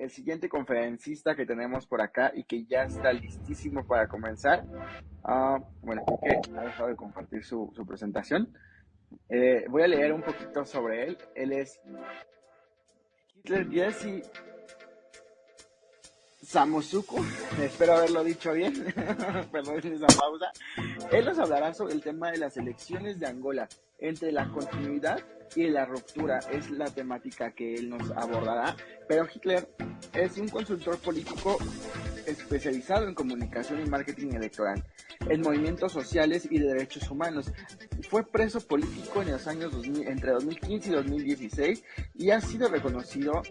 el siguiente conferencista que tenemos por acá y que ya está listísimo para comenzar. Bueno, creo que ha dejado de compartir su presentación. Voy a leer un poquito sobre él. Él es Hitler Jesse Samosuku, espero haberlo dicho bien, perdón esa pausa. Él nos hablará sobre el tema de las elecciones de Angola, entre la continuidad y la ruptura, es la temática que él nos abordará. Pero Hitler es un consultor político especializado en comunicación y marketing electoral, en movimientos sociales y de derechos humanos. Fue preso político en los años entre 2015 y 2016 y ha sido reconocido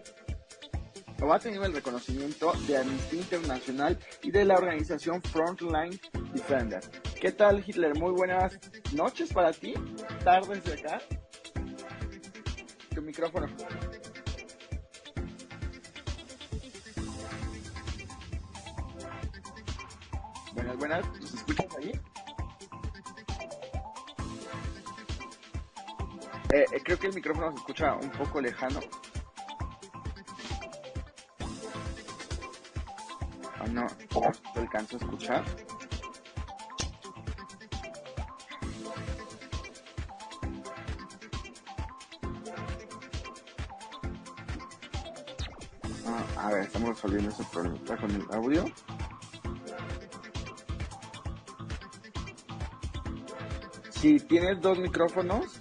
o ha tenido el reconocimiento de Amnistía Internacional y de la organización Frontline Defender. ¿Qué tal, Hitler? Muy buenas noches para ti, tardes de acá. Tu micrófono. Buenas, ¿nos escuchas ahí? Creo que el micrófono se escucha un poco lejano. No te alcanzo a escuchar. A ver, estamos resolviendo ese problema con el audio. Si tienes dos micrófonos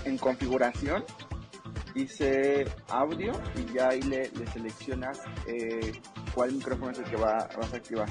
en configuración, dice audio y ya ahí le seleccionas cuál micrófono es el que vas a activar.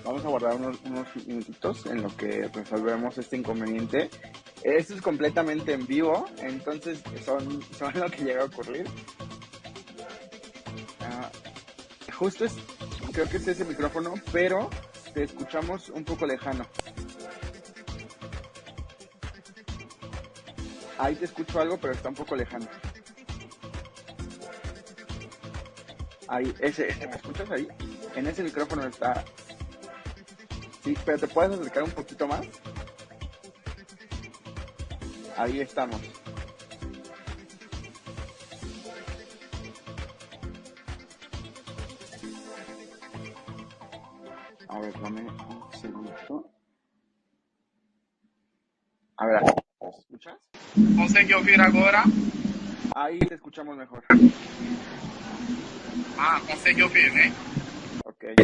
Vamos a guardar unos minutitos en lo que resolvemos este inconveniente. Esto es completamente en vivo, entonces son lo que llega a ocurrir. Justo creo que es ese micrófono, pero te escuchamos un poco lejano. Ahí te escucho algo, pero está un poco lejano. Ahí, ¿me escuchas ahí? En ese micrófono está... Sí, pero ¿te puedes acercar un poquito más? Ahí estamos. A ver, dame un segundo. A ver, ¿me escuchas? Consegue ouvir agora? Ahí te escuchamos mejor. Consegue ouvir, né? Ok.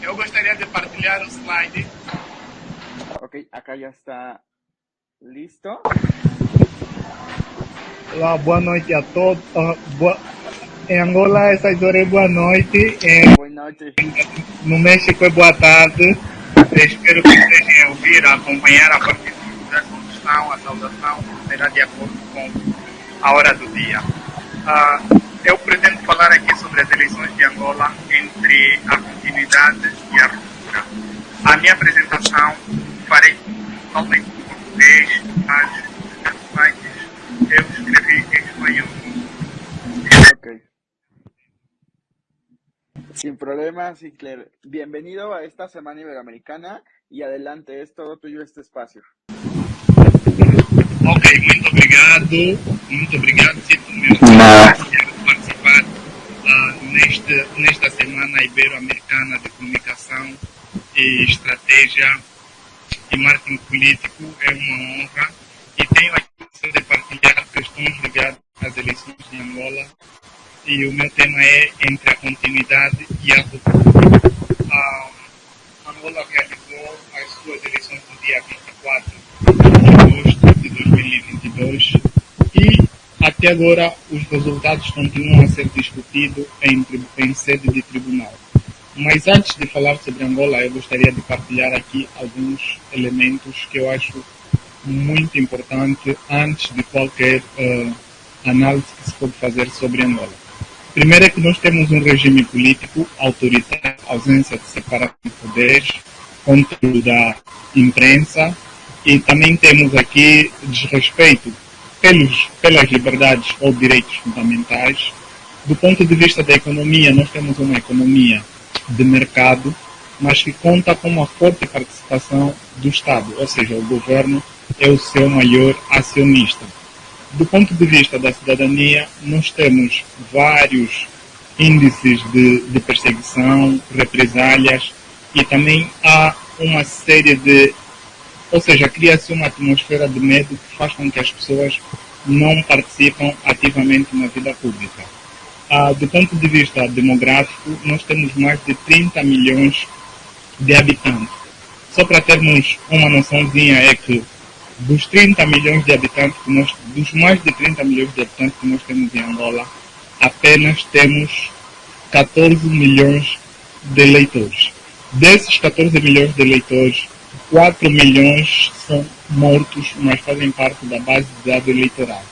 Eu gostaria de partilhar o slide. Ok, acá ya está listo. Olá, boa noite a todos. Em Angola é 6 horas, boa noite. Boa noite. No México é boa tarde. Espero que estejam a ouvir, a acompanhar a partir da condução, a saudação será de acordo com a hora do dia. Eu pretendo falar aqui sobre as eleições de Angola, entre a continuidade e a ruptura. A minha apresentação farei totalmente em português, mas nos sites eu escrevi em espanhol. Ok. Sin problemas, Hitler. Bienvenido a esta Semana Iberoamericana y adelante, es todo tuyo este espacio. Ok, muito obrigado. Sinto-me de participar nesta Semana Ibero-Americana de Comunicação e Estratégia e Marketing Político. É uma honra e tenho a intenção de partilhar questões ligadas às eleições de Angola e o meu tema é entre a continuidade e a ruptura. Angola realizou as suas eleições no dia 24 de agosto de 2022 e até agora os resultados continuam a ser discutidos em sede de tribunal. Mas antes de falar sobre Angola, eu gostaria de partilhar aqui alguns elementos que eu acho muito importante antes de qualquer análise que se pode fazer sobre Angola. Primeiro é que nós temos um regime político autoritário, ausência de separação de poderes, controle da imprensa e também temos aqui desrespeito pelas liberdades ou direitos fundamentais. Do ponto de vista da economia, nós temos uma economia de mercado, mas que conta com uma forte participação do Estado, ou seja, o governo é o seu maior acionista. Do ponto de vista da cidadania, nós temos vários índices de perseguição, represálias, e também há uma série de... Ou seja, cria-se uma atmosfera de medo que faz com que as pessoas não participam ativamente na vida pública. Do ponto de vista demográfico, nós temos mais de 30 milhões de habitantes. Só para termos uma noçãozinha, é que dos 30 milhões de habitantes dos mais de 30 milhões de habitantes que nós temos em Angola, apenas temos 14 milhões de eleitores. Desses 14 milhões de eleitores, 4 milhões são mortos, mas fazem parte da base de dados eleitoral.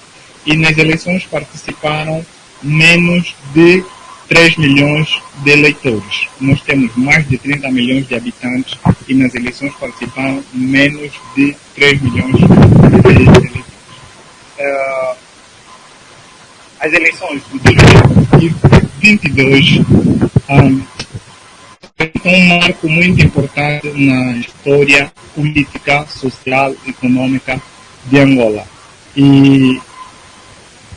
E nas eleições participaram menos de 3 milhões de eleitores. Nós temos mais de 30 milhões de habitantes e nas eleições participaram menos de 3 milhões de eleitores. As eleições de 2022 são um marco muito importante na história política, social e econômica de Angola. E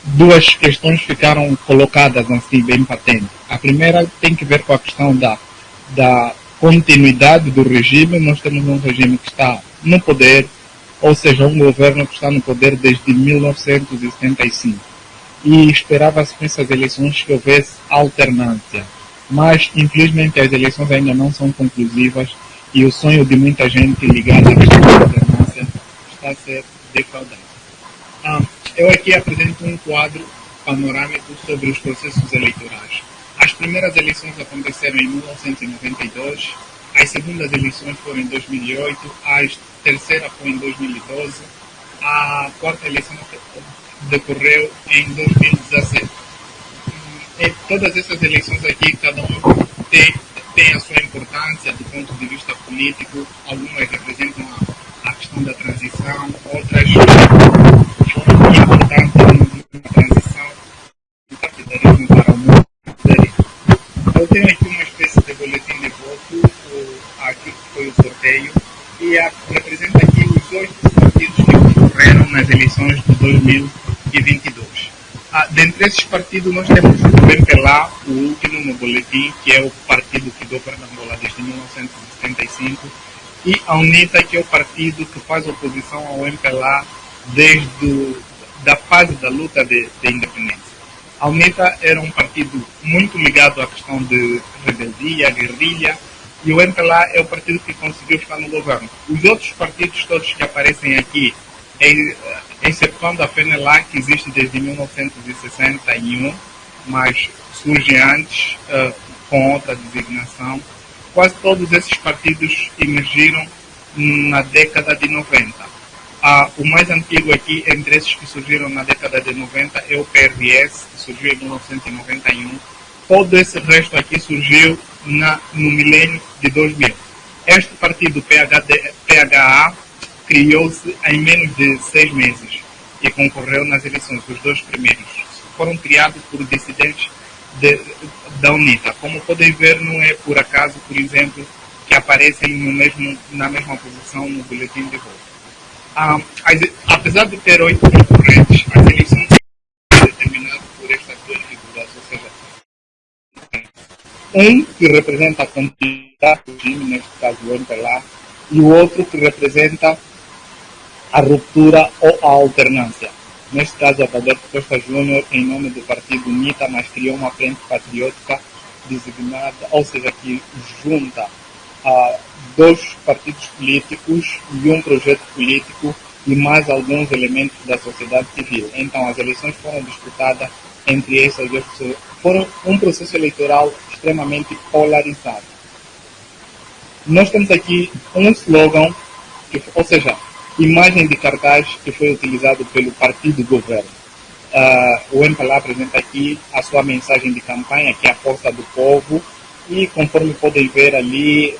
duas questões ficaram colocadas assim bem patentes. A primeira tem que ver com a questão da continuidade do regime. Nós temos um regime que está no poder, ou seja, um governo que está no poder desde 1975. E esperava-se com essas eleições que houvesse alternância. Mas, infelizmente, as eleições ainda não são conclusivas e o sonho de muita gente ligado à questão da alternância está a ser defraudado. Eu aqui apresento um quadro panorâmico sobre os processos eleitorais. As primeiras eleições aconteceram em 1992, as segundas eleições foram em 2008, a terceira foi em 2012, a quarta eleição decorreu em 2017. E todas essas eleições aqui, cada uma tem a sua importância do ponto de vista político, algumas representam a questão da transição, outras foram importantes na transição do capitalismo para o mundo. Eu tenho aqui uma espécie de boletim de voto, aqui que foi o sorteio, e representa aqui os 8 partidos que concorreram nas eleições de 2022. Dentre esses partidos nós temos o MPLA, o último no boletim, que é o partido que governa Angola desde 1975, e a UNITA, que é o partido que faz oposição ao MPLA desde da fase da luta de independência. A UNITA era um partido muito ligado à questão de rebeldia, guerrilha, e o MPLA é o partido que conseguiu ficar no governo. Os outros partidos todos que aparecem aqui, excetuando a FENELA, que existe desde 1961, mas surge antes com outra designação, quase todos esses partidos emergiram na década de 90. O mais antigo aqui, entre esses que surgiram na década de 90, é o PRS, que surgiu em 1991. Todo esse resto aqui surgiu no milênio de 2000. Este partido PHA criou-se em menos de 6 meses e concorreu nas eleições. Os 2 primeiros foram criados por dissidentes da UNITA. Como podem ver, não é por acaso, por exemplo, que aparecem na mesma posição no boletim de voto. Apesar de ter 8 concorrentes, as eleições são determinadas por estas 2 figuras, ou seja, um que representa a continuidade do regime, neste caso o MPLA, e o outro que representa a ruptura ou a alternância. Neste caso, Adalberto Costa Júnior, em nome do partido UNITA, mas criou uma frente patriótica designada, ou seja, que junta 2 partidos políticos e um projeto político e mais alguns elementos da sociedade civil. Então, as eleições foram disputadas entre essas 2 pessoas. Foram um processo eleitoral extremamente polarizado. Nós temos aqui um slogan, ou seja, imagem de cartaz que foi utilizado pelo partido governo. O MPLA apresenta aqui a sua mensagem de campanha, que é a força do povo, e conforme podem ver ali,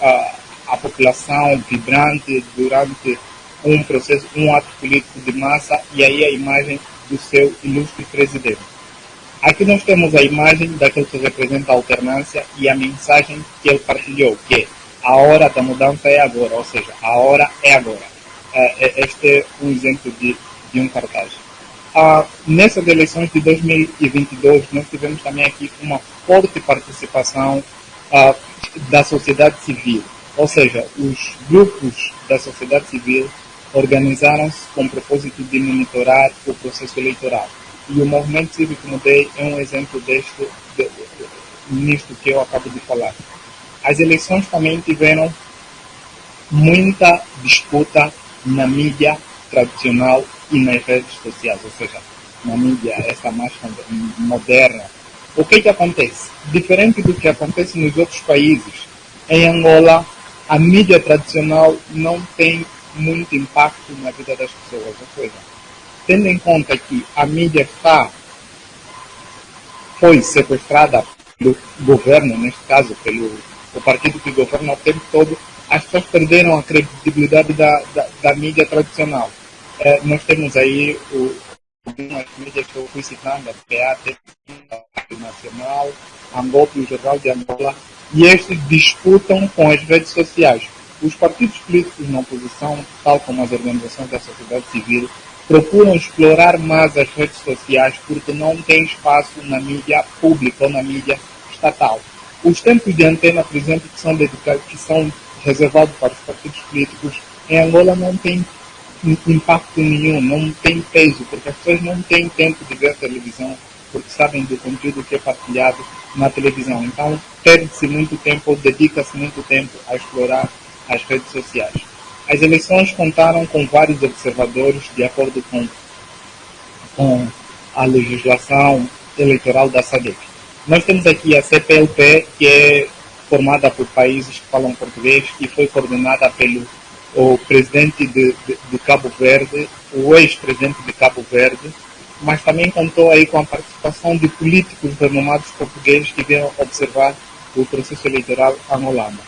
a população vibrante durante um processo, um ato político de massa, e aí a imagem do seu ilustre presidente. Aqui nós temos a imagem daquele que representa a alternância e a mensagem que ele partilhou, que é a hora da mudança é agora, ou seja, a hora é agora. Este é um exemplo de um cartaz. Nessas eleições de 2022, nós tivemos também aqui uma forte participação da sociedade civil, ou seja, os grupos da sociedade civil organizaram-se com o propósito de monitorar o processo eleitoral. E o Movimento Cívico Mudei é um exemplo nisto que eu acabo de falar. As eleições também tiveram muita disputa na mídia tradicional e nas redes sociais, ou seja, na mídia essa mais moderna. O que acontece? Diferente do que acontece nos outros países, em Angola, a mídia tradicional não tem muito impacto na vida das pessoas. Ou seja, tendo em conta que a mídia foi sequestrada pelo governo, neste caso, pelo partido que governa o tempo todo, as pessoas perderam a credibilidade da mídia tradicional. Nós temos aí algumas mídias que eu fui citando, a PA, a Nacional, a Angola e o Jornal de Angola, e estes disputam com as redes sociais. Os partidos políticos na oposição, tal como as organizações da sociedade civil, procuram explorar mais as redes sociais porque não tem espaço na mídia pública ou na mídia estatal. Os tempos de antena, por exemplo, que são reservados para os partidos políticos, em Angola não tem impacto nenhum, não tem peso, porque as pessoas não têm tempo de ver televisão, porque sabem do conteúdo que é partilhado na televisão. Então, perde-se muito tempo, ou dedica-se muito tempo a explorar as redes sociais. As eleições contaram com vários observadores, de acordo com a legislação eleitoral da SADC. Nós temos aqui a CPLP, que é formada por países que falam português e foi coordenada pelo presidente de Cabo Verde, o ex-presidente de Cabo Verde, mas também contou aí com a participação de políticos renomados portugueses que vieram observar o processo eleitoral angolano.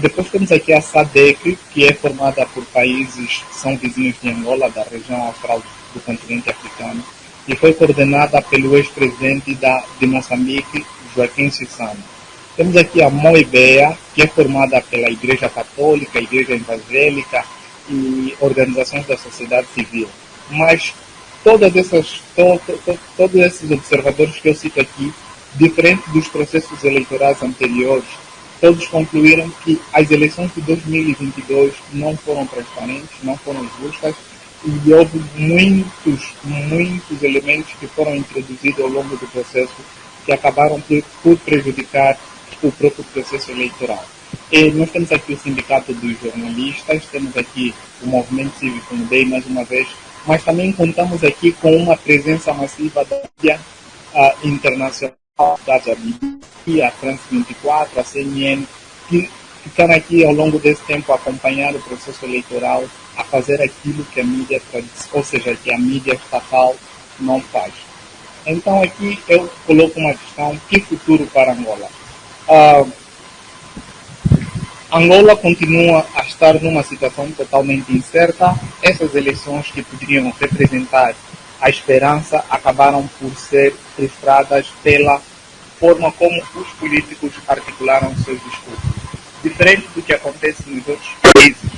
Depois temos aqui a SADC, que é formada por países que são vizinhos de Angola, da região austral do continente africano, e foi coordenada pelo ex-presidente de Moçambique, Joaquim Chissano. Temos aqui a Moibeia, que é formada pela Igreja Católica, Igreja Evangélica e organizações da sociedade civil. Mas todos esses observadores que eu cito aqui, diferente dos processos eleitorais anteriores, todos concluíram que as eleições de 2022 não foram transparentes, não foram justas, e houve muitos elementos que foram introduzidos ao longo do processo que acabaram por prejudicar o próprio processo eleitoral. E nós temos aqui o Sindicato dos Jornalistas, temos aqui o Movimento Cívico Mudei, mais uma vez, mas também contamos aqui com uma presença massiva da mídia internacional, a France 24, a CNN, que ficaram aqui ao longo desse tempo a acompanhar o processo eleitoral, a fazer aquilo que a mídia tradicional, ou seja, que a mídia estatal não faz. Então aqui eu coloco uma questão: que futuro para Angola? Angola continua a estar numa situação totalmente incerta. Essas eleições que poderiam representar a esperança acabaram por ser frustradas pela forma como os políticos articularam seus discursos. Diferente do que acontece nos outros países,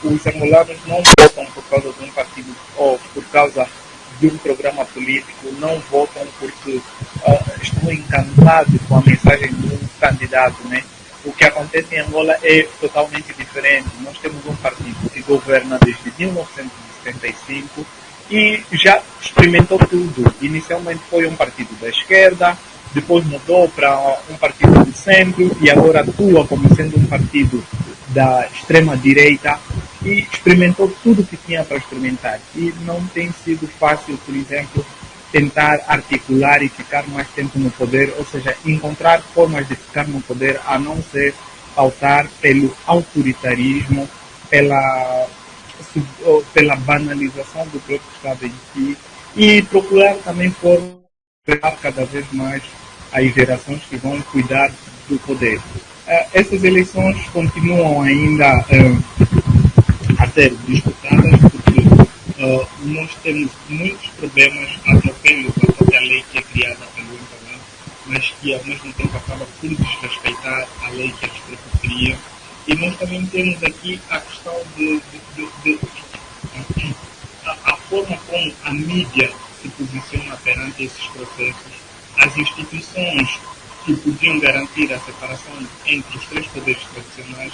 os angolanos não votam por causa de um partido ou por causa de um programa político, não votam porque estão encantados com a mensagem de um candidato, né? O que acontece em Angola é totalmente diferente. Nós temos um partido que governa desde 1975 e já experimentou tudo. Inicialmente foi um partido da esquerda, depois mudou para um partido do centro e agora atua como sendo um partido da extrema-direita e experimentou tudo que tinha para experimentar. E não tem sido fácil, por exemplo, tentar articular e ficar mais tempo no poder, ou seja, encontrar formas de ficar no poder a não ser pautar pelo autoritarismo, pela banalização do próprio Estado em si, e procurar também formas de cada vez mais as gerações que vão cuidar do poder. essas eleições continuam ainda a ser disputadas porque nós temos muitos problemas, atropelos à própria lei que é criada pelo Internet, mas que ao mesmo tempo acaba por desrespeitar a lei que a Espreito cria. E nós também temos aqui a questão de a forma como a mídia se posiciona perante esses processos, as instituições que podiam garantir a separação entre os três poderes tradicionais,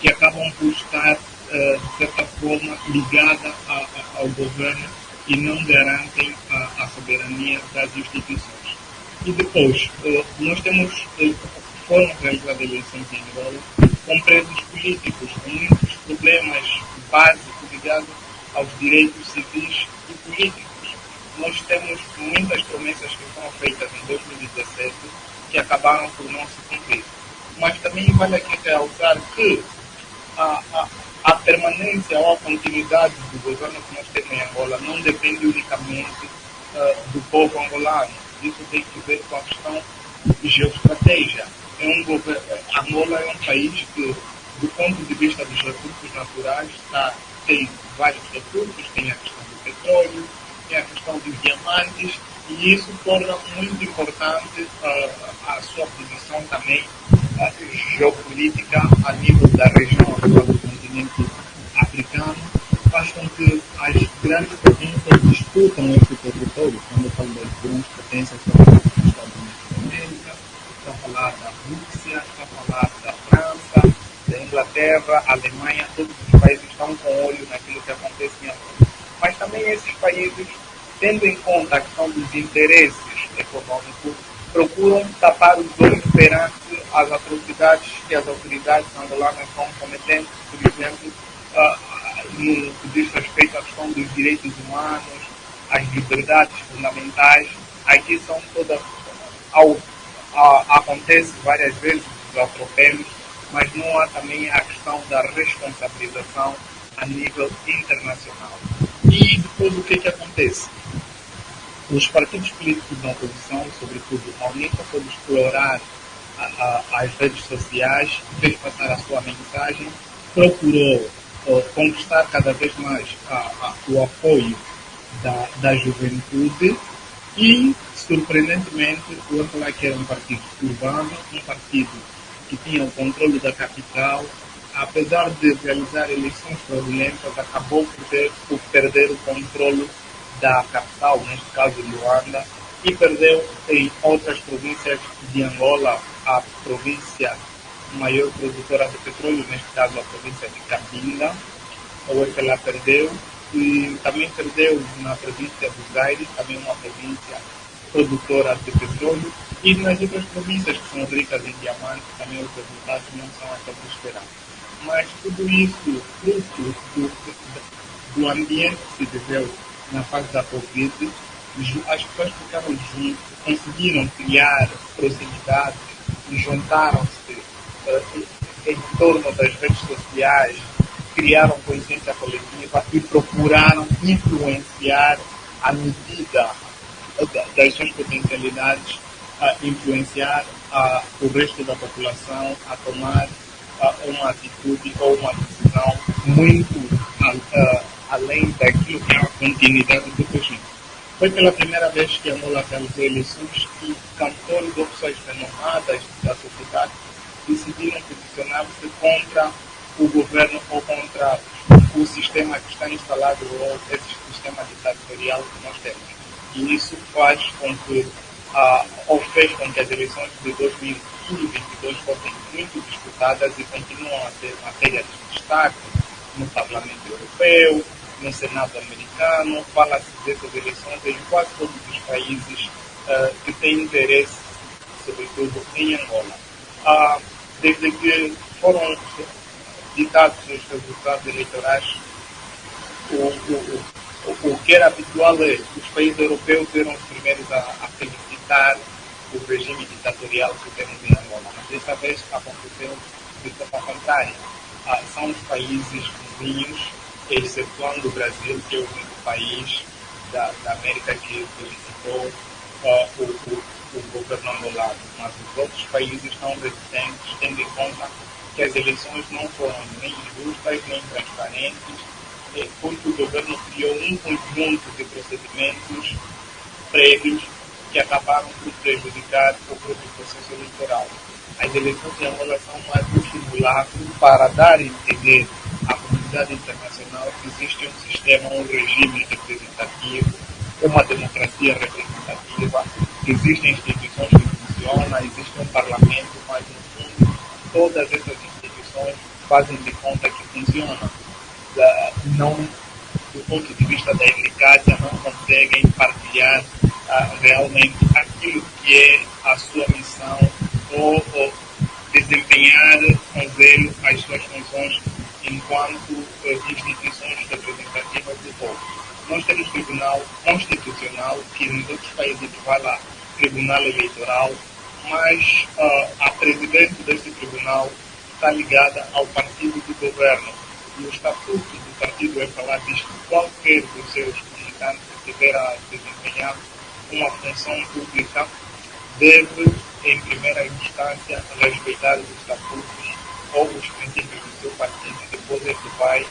que acabam por estar, de certa forma, ligada ao governo e não garantem a soberania das instituições. E depois, nós temos, foram realizadas eleições em Angola com presos políticos, com muitos problemas básicos ligados aos direitos civis e políticos. Nós temos muitas promessas que foram feitas em 2017 que acabaram por não se cumprir. Mas também vale aqui realçar que a permanência ou a continuidade do governo que nós temos em Angola não depende unicamente do povo angolano. Isso tem que ver com a questão de geoestratégia. Angola é um país que, do ponto de vista dos recursos naturais, tem vários recursos, tem a questão do petróleo, tem a questão dos diamantes, e isso torna muito importante a sua posição também geopolítica a nível da região do continente africano, faz com que as grandes potências disputam esse território. Quando eu falo das grandes potências, estou a falar dos Estados Unidos da América, estou a falar da Rússia, estou a falar da França, da Inglaterra, Alemanha, todos os países estão com olho naquilo que acontece em Angola. Mas também esses países, tendo em conta a questão dos interesses econômicos, procuram tapar os olhos perante as atrocidades que as autoridades angolanas estão cometendo, por exemplo, no que diz respeito à questão dos direitos humanos, às liberdades fundamentais. Aqui são todas, acontece várias vezes os atropelos, mas não há também a questão da responsabilização a nível internacional. E depois o que acontece? Os partidos políticos da oposição, sobretudo a UNITA, por explorar as redes sociais, fez passar a sua mensagem, procurou conquistar cada vez mais o apoio da juventude e, surpreendentemente, o Angola, que era um partido urbano, um partido que tinha o controle da capital, apesar de realizar eleições fraudulentas, acabou por perder o controle da capital, neste caso Luanda, e perdeu em outras províncias de Angola, a província maior produtora de petróleo, neste caso a província de Cabinda, ou é que ela perdeu, e também perdeu na província do Zaire, também uma província produtora de petróleo, e nas outras províncias que são ricas em diamantes, também os resultados não são aqueles esperados. Mas tudo isso, fruto do ambiente que se viveu na fase da Covid, as pessoas ficaram juntas, conseguiram criar proximidade e juntaram-se em torno das redes sociais, criaram consciência coletiva e procuraram influenciar à medida das suas potencialidades, influenciar o resto da população a tomar uma atitude ou uma decisão muito além daquilo que é a continuidade do regime. Foi pela primeira vez que Angola realizou eleições e cantores ou pessoas renomadas da sociedade decidiram posicionar-se contra o governo ou contra o sistema que está instalado ou esse sistema ditatorial que nós temos. E isso faz com que, ou fez com que as eleições de 2022 fossem muito disputadas e continuam a ser matéria de destaque no Parlamento Europeu, no Senado americano. Fala-se dessas eleições em quase todos os países que têm interesse, sobretudo em Angola. Desde que foram ditados os resultados eleitorais, o que era habitual é que os países europeus eram os primeiros a felicitar o regime ditatorial que temos em Angola. Mas dessa vez aconteceu de forma contrária. São os países vizinhos, excetuando o Brasil, que é o único país da América que felicitou o governo angolano, mas os outros países não resistentes, tendo em conta que as eleições não foram nem justas, nem transparentes, porque o governo criou um conjunto de procedimentos prévios que acabaram por prejudicar o próprio processo eleitoral. As eleições em Angola são mais um simulacro para dar a entender à comunidade internacional que existe um sistema, um regime representativo, uma democracia representativa, que existem instituições que funcionam, existe um parlamento, mas no fundo todas essas instituições fazem de conta que funcionam. Não, do ponto de vista da eficácia, não conseguem partilhar realmente aquilo que é a sua missão ou desempenhar com zelo as suas funções enquanto instituições representativas do povo. Nós temos Tribunal Constitucional, que nos outros países equivale a Tribunal Eleitoral, mas a presidente desse tribunal está ligada ao partido do governo. E o estatuto do partido EFALA diz que qualquer dos seus militantes que tiver a desempenhar uma função pública deve, em primeira instância, respeitar os estatutos ou os princípios do seu partido, depois é que vai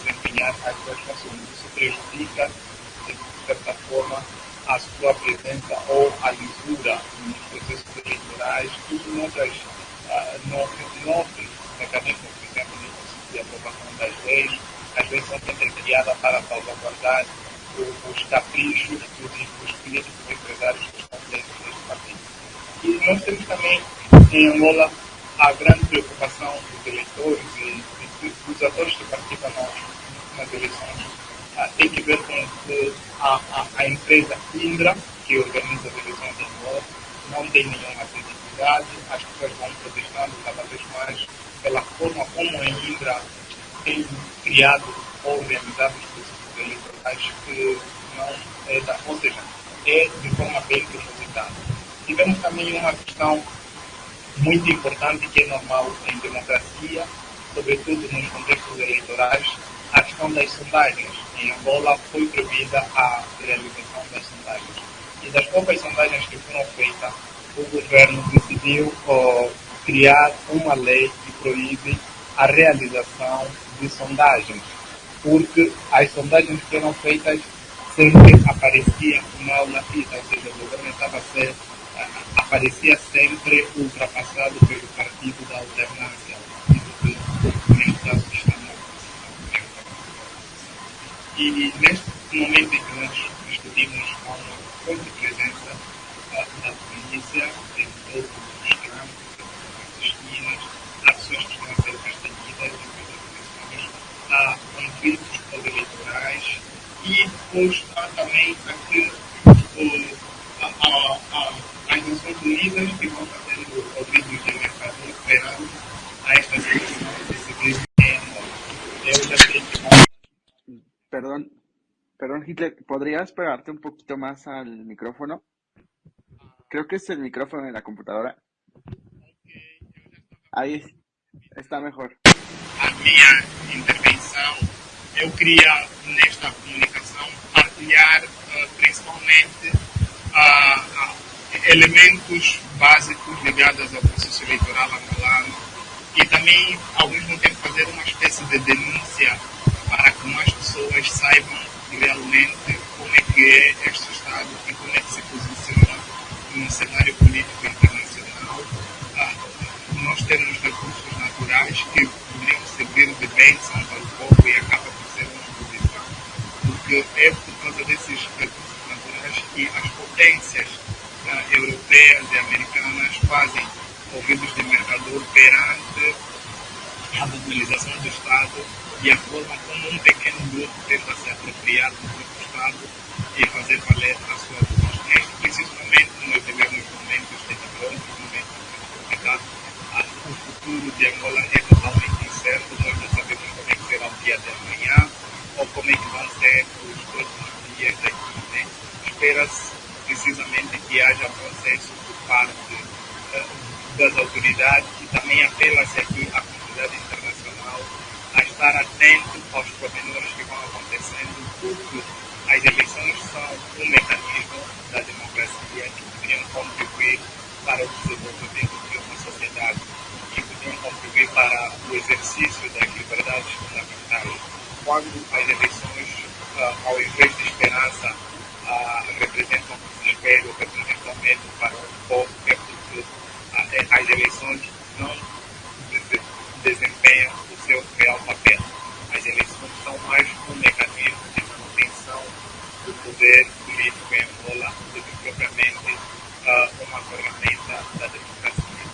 desempenhar as suas funções. Isso prejudica, de certa forma, a sua presença ou a lisura nos processos eleitorais e novos mecanismos, por exemplo, no processo de aprovação das leis, às vezes são sempre criadas para salvaguardar os caprichos dos políticos e empresários que estão dentro deste partido. E nós temos também em Angola a grande preocupação dos eleitores e dos atores que participam nas eleições. Tem que ver com a empresa Indra, que organiza as eleições em Angola, não tem nenhuma credibilidade, as pessoas vão protestando cada vez mais pela forma como a Indra tem criado ou realizado os processos eleitorais que não é da, ou seja, é de forma bem propositada. Tivemos também uma questão muito importante que é normal em democracia, sobretudo nos contextos eleitorais, a questão das sondagens. Em Angola foi proibida a realização das sondagens. E das poucas sondagens que foram feitas, o governo decidiu criar uma lei que proíbe a realização de sondagens, porque as sondagens que eram feitas sempre aparecia mal na fita, ou seja, o governo aparecia sempre ultrapassado pelo partido da alternância, o partido que neste caso está na oposição. E neste momento em que nós discutimos com uma forte presença da polícia em todos os campos, das esquinas, há pessoas que estão a ser castigadas, há conflitos eleitorais e depois há também as Nações Unidas que vão fazendo ouvidos de mercado esperando a esta situação desse crise em Angola. Eu já sei que Perdón, Hitler, ¿podrías pegarte un poquito más al micrófono? Creo que es el micrófono de la computadora. Ahí está mejor. A minha intervenção, eu queria, nesta comunicação, partilhar principalmente elementos básicos ligados ao processo eleitoral angolano e também, ao mesmo tempo, fazer uma espécie de denúncia para que mais pessoas saibam realmente como é que é este Estado e como é que se posiciona no cenário político internacional. Nós temos recursos naturais que poderiam servir de bênção ao povo e acaba por ser uma exposição, porque é por causa desses recursos naturais que as potências europeias e americanas fazem ouvidos de mercador perante a mobilização do Estado e a forma como um pequeno grupo tenta se apropriar do próprio Estado e fazer valer a sua voz. Neste preciso momento, nós vivemos momentos tenebrosos, momentos complicados. O futuro de Angola é totalmente incerto, nós não sabemos como é que será o dia de amanhã ou como é que vão ser os próximos dias daqui, né? Espera-se precisamente que haja consenso por parte das autoridades e também apela-se aqui à comunidade internacional a estar atento aos pormenores que vão acontecendo, porque as eleições são um mecanismo da democracia que poderiam para o exercício das liberdades fundamentais. Quando as eleições, ao invés de esperança, representam desespero, representam medo para o povo, é porque as eleições não desempenham o seu real papel. As eleições são mais um mecanismo de manutenção do poder político em Angola do que propriamente uma ferramenta da democracia.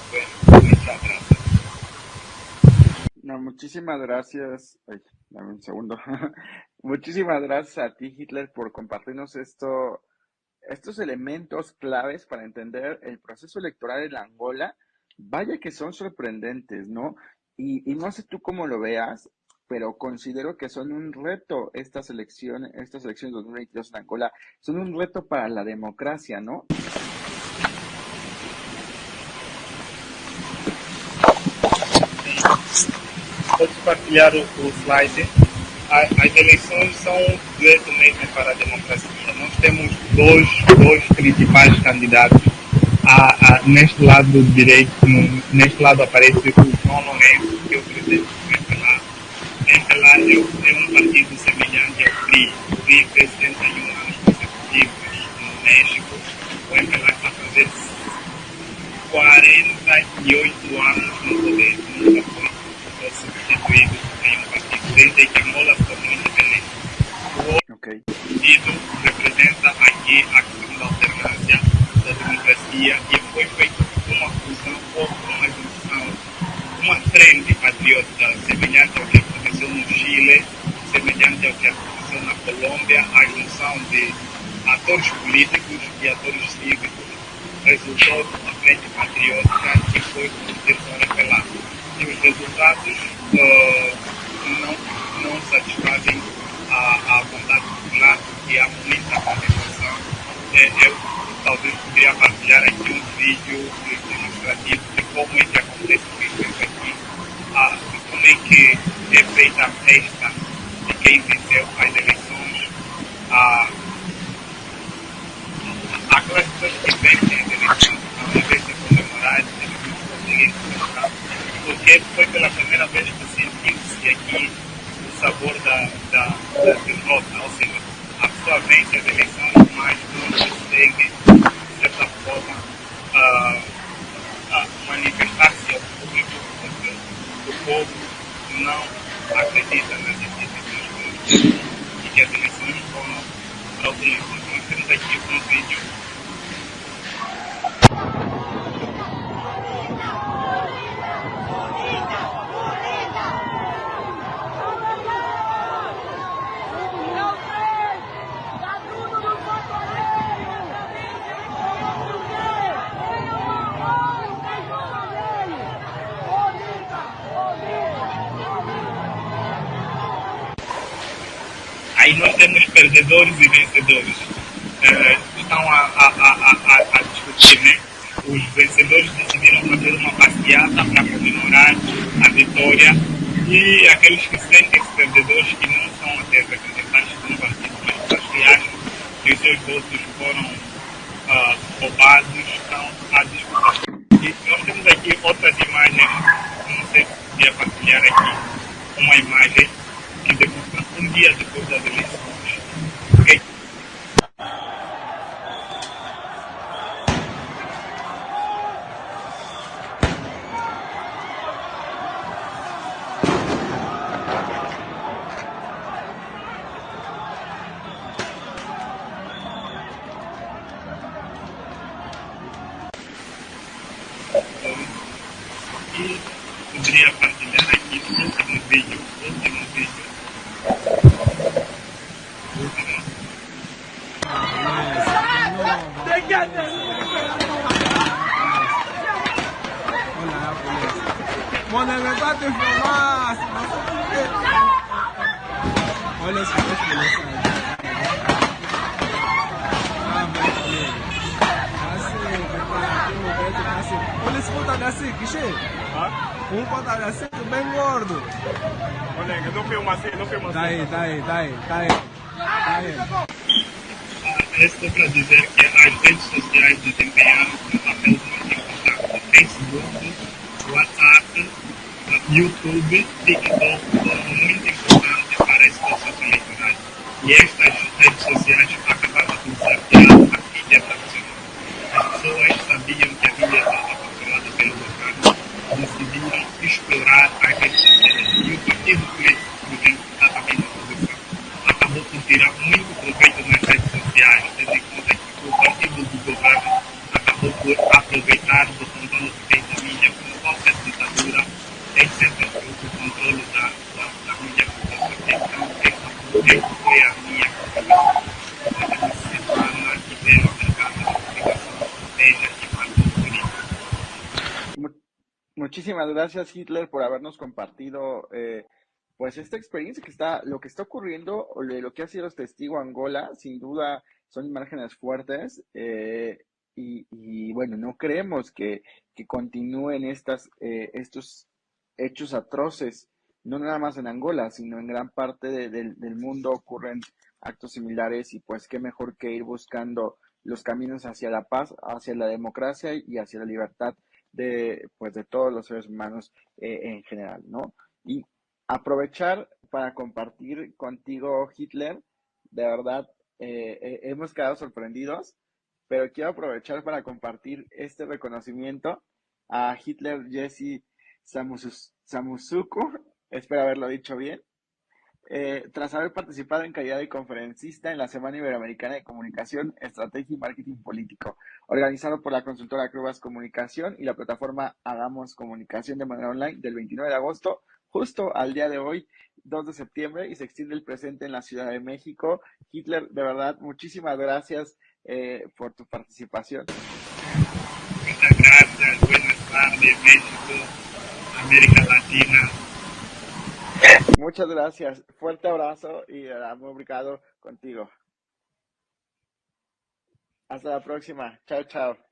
Bueno, muchas gracias. No, muchísimas gracias. Ay, dame un segundo. Muchísimas gracias a ti, Hitler, por compartirnos estos elementos claves para entender el proceso electoral en Angola. Vaya que son sorprendentes, ¿no? Y no sé tú cómo lo veas, pero considero que son un reto estas elecciones 2022 en Angola, son un reto para la democracia, ¿no? Podes partilhar o slide. As eleições são um dueto mesmo para a democracia. Nós temos dois principais candidatos. Neste lado direito, neste lado aparece o João Lourenço, que é o presidente do MPLA. O MPLA é um partido semelhante ao PRI. O PRI fez 71 anos consecutivos no México. O MPLA está a fazer 48 anos no poder. Nunca foi substituído em um partido desde que Angola se tornou independente. O outro partido representa aqui a segunda alternância da democracia e foi feita uma fusão ou uma junção, uma frente patriótica semelhante ao que aconteceu no Chile, semelhante ao que aconteceu na Colômbia, a junção de atores políticos e atores cívicos resultou de uma frente patriótica que foi conduzida pela. E os resultados não satisfazem a vontade popular, porque há muita contestação. Eu talvez poderia partilhar aqui um vídeo ilustrativo de como é que acontece isso aqui, de como é que é feita a festa de quem venceu as eleições. Aquelas pessoas que vencem as eleições, ao invés de comemorar, eles não conseguem comemorar, porque foi pela primeira vez que sentiu-se aqui o sabor da derrota, ou seja, a pessoa vence as eleições, mas não consegue, de certa forma, manifestar-se ao público, porque o povo não acredita nas instituições e que as eleições foram fraudulentas. Nós temos aqui um vídeo. Aí nós temos perdedores e vencedores. Estão a discutir, né? Os vencedores decidiram fazer uma passeata para comemorar a vitória e aqueles que sentem-se perdedores, que não são até representantes de um partido, mas pessoas que acham que os seus votos foram roubados, estão a discutir. E nós temos aqui outras imagens, não sei se podia partilhar aqui uma imagem que demonstra um dia depois das eleições. Okay? E poderia partilhar aqui o último vídeo. Bem gordo. Olha, não filma assim, não filma assim. Tá aí. Estou para dizer que as redes sociais desempenharam um papel muito importante. Facebook, WhatsApp, YouTube, TikTok foram muito importantes para esse processo eleitoral. E estas redes sociais acabaram por desafiar a mídia tradicional. As pessoas sabiam que a mídia estava controlada pelo governo, decidiram explorar as redes sociais. E o partido político, por exemplo, que está também na oposição, acabou por tirar muito proveito nas redes sociais, tendo em conta que o partido do governo acabou por aproveitar do controle que tem da mídia, como qualquer ditadura, tem sempre o controle da mídia pública. Então, foi a minha contribuição nessa semana que veio americana de comunicação, estratégia e partido político. Muchísimas gracias, Hitler, por habernos compartido pues esta experiencia lo que está ocurriendo, o de lo que ha sido testigo Angola. Sin duda son imágenes fuertes, y bueno, no creemos que continúen estos hechos atroces, no nada más en Angola, sino en gran parte del mundo ocurren actos similares, y pues qué mejor que ir buscando los caminos hacia la paz, hacia la democracia y hacia la libertad de todos los seres humanos en general, ¿no? Y aprovechar para compartir contigo, Hitler, de verdad, hemos quedado sorprendidos, pero quiero aprovechar para compartir este reconocimiento a Hitler Jesse Samusuku, espero haberlo dicho bien, tras haber participado en calidad de conferencista en la Semana Iberoamericana de Comunicación, Estrategia y Marketing Político, organizado por la consultora Crubas Comunicación y la plataforma Hagamos Comunicación de manera online, del 29 de agosto, justo al día de hoy, 2 de septiembre, y se extiende el presente en la Ciudad de México. Hitler, de verdad, muchísimas gracias por tu participación. Muchas gracias, buenas tardes, México, América Latina. Muchas gracias, fuerte abrazo y muy obrigado contigo. Hasta la próxima, chao, chao.